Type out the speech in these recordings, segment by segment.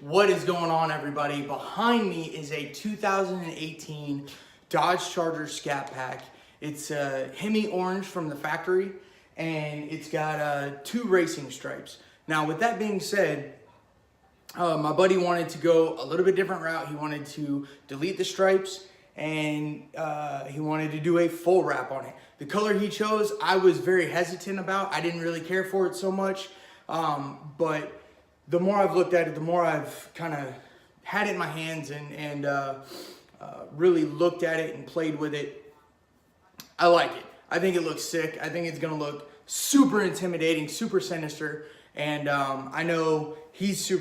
What is going on, everybody? Behind me is a 2018 Dodge Charger Scat Pack. It's Hemi orange from the factory, and it's got 2 racing stripes. Now, with that being said, my buddy wanted to go a little bit different route. He wanted to delete the stripes, and he wanted to do a full wrap on it. The color he chose, I was very hesitant about. I didn't really care for it so much, but the more I've looked at it, the more I've kind of had it in my hands and really looked at it and played with it. I like it. I think it looks sick. I think it's gonna look super intimidating, super sinister, and I know he's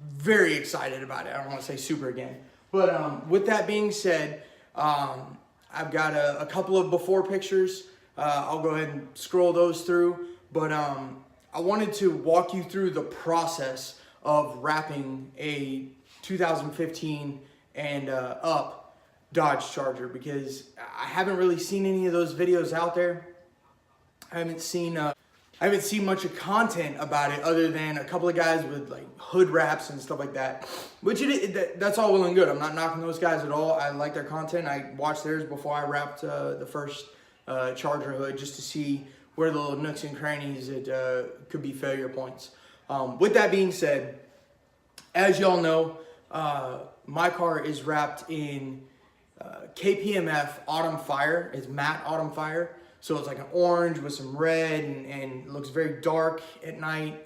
very excited about it. I don't want to say super again, but with that being said, I've got a couple of before pictures. I'll go ahead and scroll those through, but I wanted to walk you through the process of wrapping a 2015 and up Dodge Charger, because I haven't really seen any of those videos out there. I haven't seen much of content about it other than a couple of guys with like hood wraps and stuff like that, which that's all well and good. I'm not knocking those guys at all. I like their content. I watched theirs before I wrapped the first Charger hood, just to see where the little nooks and crannies could be failure points. With that being said, as y'all know, my car is wrapped in KPMF Autumn Fire. It's matte Autumn Fire. So it's like an orange with some red, and it looks very dark at night,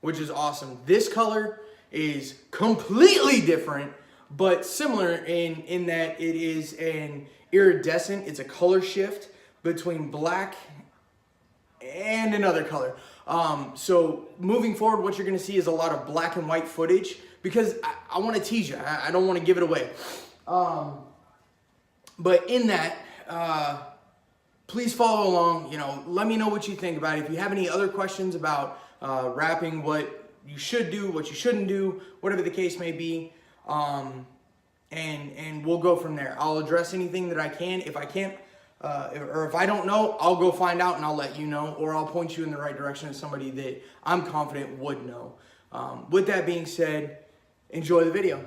which is awesome. This color is completely different, but similar in that it is an iridescent. It's a color shift between black and another color. So moving forward, what you're gonna see is a lot of black and white footage, because I wanna tease you. I don't wanna give it away. But in that, please follow along. Let me know what you think about it. If you have any other questions about wrapping, what you should do, what you shouldn't do, whatever the case may be, and we'll go from there. I'll address anything that I can. If I can't, or if I don't know, I'll go find out and I'll let you know, or I'll point you in the right direction to somebody that I'm confident would know. With that being said, enjoy the video.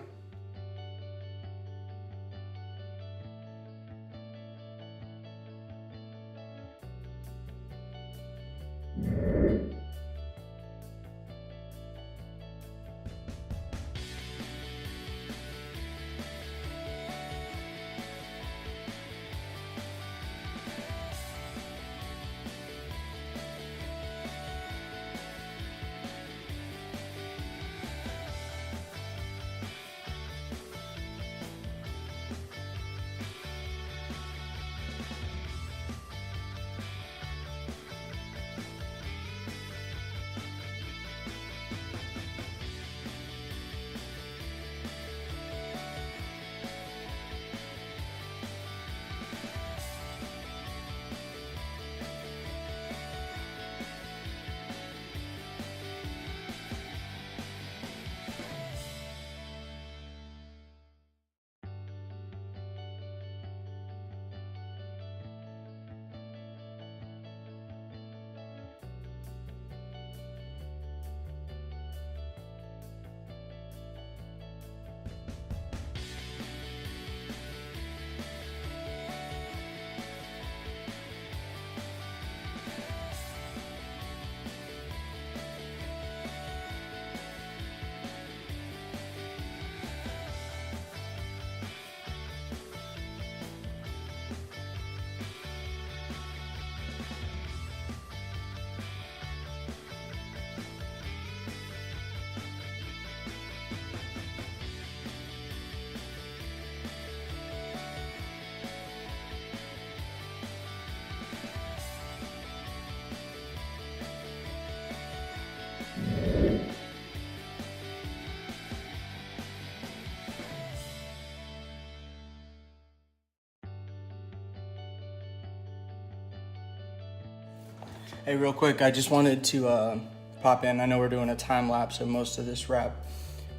Hey, real quick, I just wanted to pop in. I know we're doing a time lapse of most of this wrap,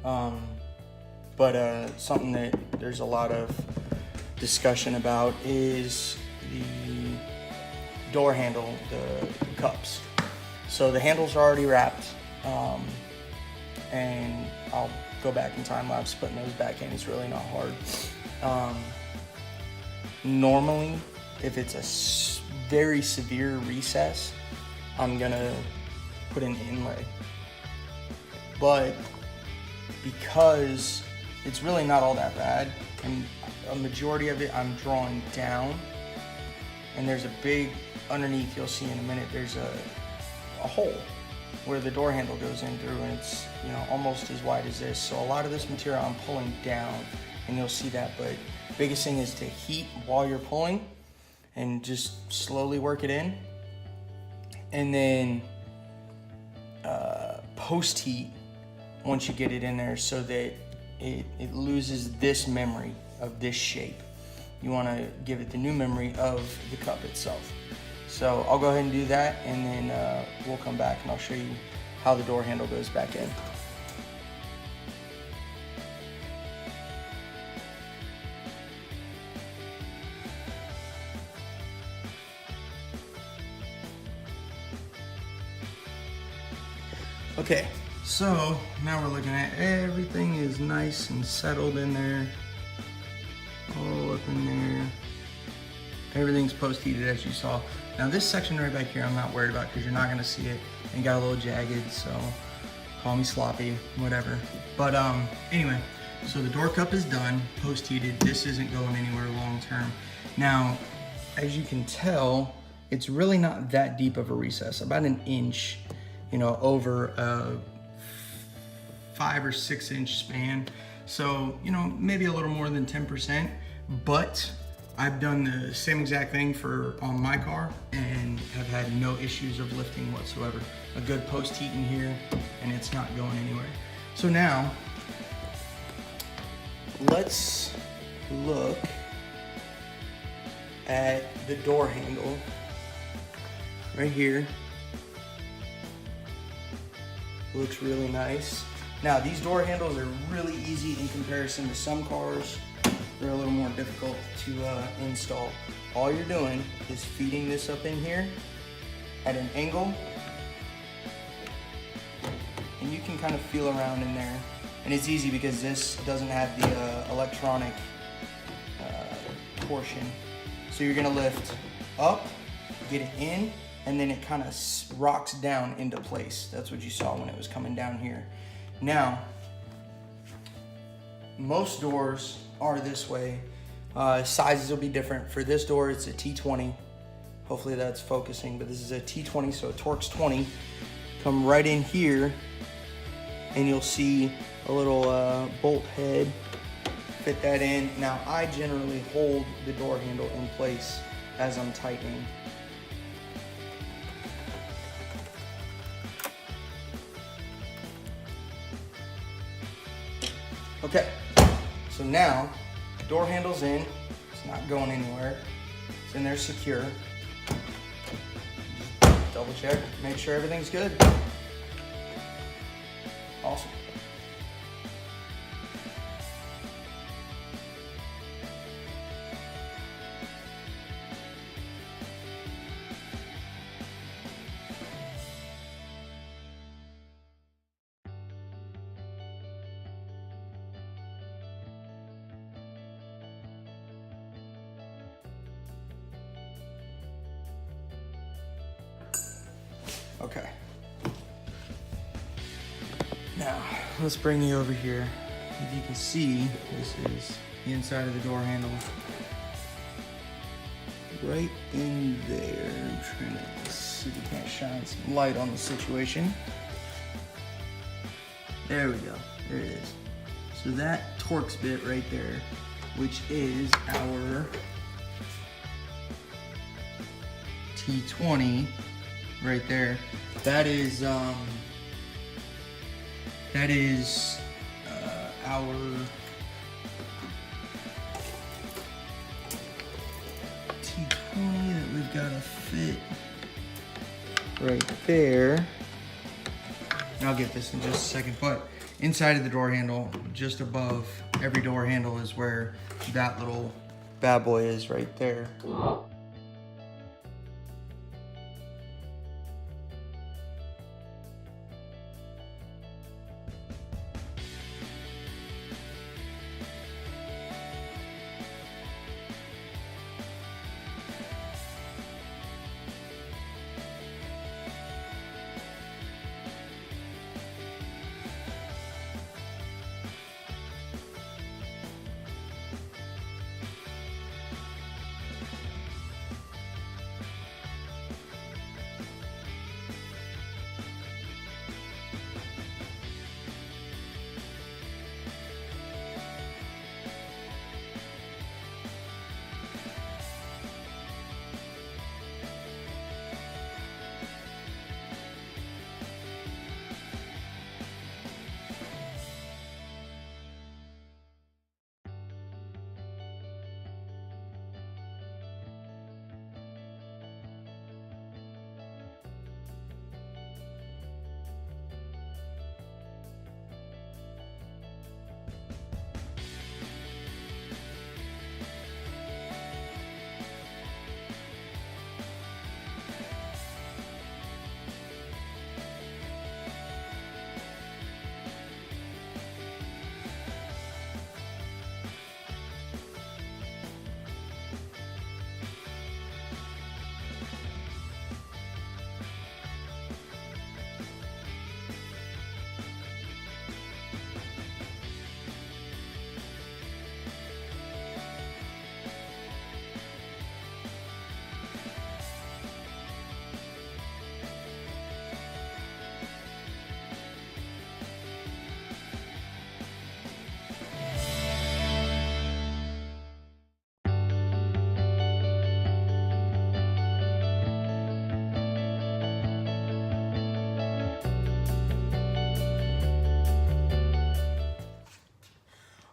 but something that there's a lot of discussion about is the door handle, the cups. So the handles are already wrapped, and I'll go back in time lapse putting those back in. It's really not hard. Normally, if it's a very severe recess, I'm gonna put an inlay. But because it's really not all that bad, and a majority of it I'm drawing down, and there's a big, underneath, you'll see in a minute, there's a hole where the door handle goes in through, and it's, you know, almost as wide as this. So a lot of this material I'm pulling down, and you'll see that. But biggest thing is to heat while you're pulling and just slowly work it in, and then post heat once you get it in there, so that it loses this memory of this shape. You want to give it the new memory of the cup itself. So I'll go ahead and do that, and then we'll come back and I'll show you how the door handle goes back in. Okay, so now we're looking at everything is nice and settled in there, all up in there. Everything's post-heated, as you saw. Now this section right back here, I'm not worried about because you're not gonna see it. And got a little jagged, so call me sloppy, whatever. But anyway, so the door cup is done, post-heated. This isn't going anywhere long-term. Now, as you can tell, it's really not that deep of a recess, about an inch, you know, over a 5 or 6 inch span. So, you know, maybe a little more than 10%, but I've done the same exact thing on my car and have had no issues of lifting whatsoever. A good post heat in here, and it's not going anywhere. So now, let's look at the door handle right here. Looks really nice. Now, these door handles are really easy in comparison to some cars. They're a little more difficult to install. All you're doing is feeding this up in here at an angle, and you can kind of feel around in there. And it's easy because this doesn't have the electronic portion. So you're gonna lift up, get it in, and then it kind of rocks down into place. That's what you saw when it was coming down here. Now, most doors are this way. Sizes will be different. For this door, it's a T20. Hopefully that's focusing, but this is a T20, so it torques 20. Come right in here, and you'll see a little bolt head. Fit that in. Now, I generally hold the door handle in place as I'm tightening. Okay, so now door handle's in. It's not going anywhere. It's in there secure. Just double check, make sure everything's good. Awesome. Okay. Now, let's bring you over here. If you can see, this is the inside of the door handle. Right in there. I'm trying to see if we can't shine some light on the situation. There we go. There it is. So that Torx bit right there, which is our T20 right there. That is our T20 that we've got to fit right there. And I'll get this in just a second, but inside of the door handle, just above every door handle is where that little bad boy is right there.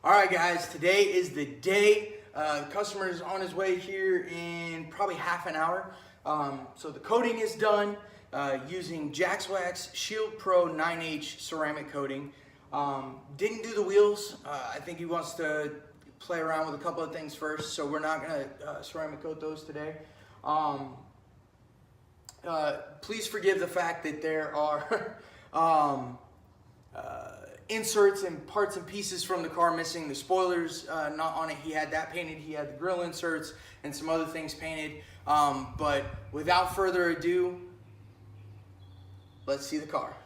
All right, guys, today is the day. The customer is on his way here in probably half an hour. So the coating is done using Jax Wax Shield Pro 9H ceramic coating. Didn't do the wheels. I think he wants to play around with a couple of things first, so we're not going to ceramic coat those today. Please forgive the fact that there are inserts and parts and pieces from the car missing. The spoilers not on it. He had that painted. He had the grill inserts and some other things painted. But without further ado, let's see the car.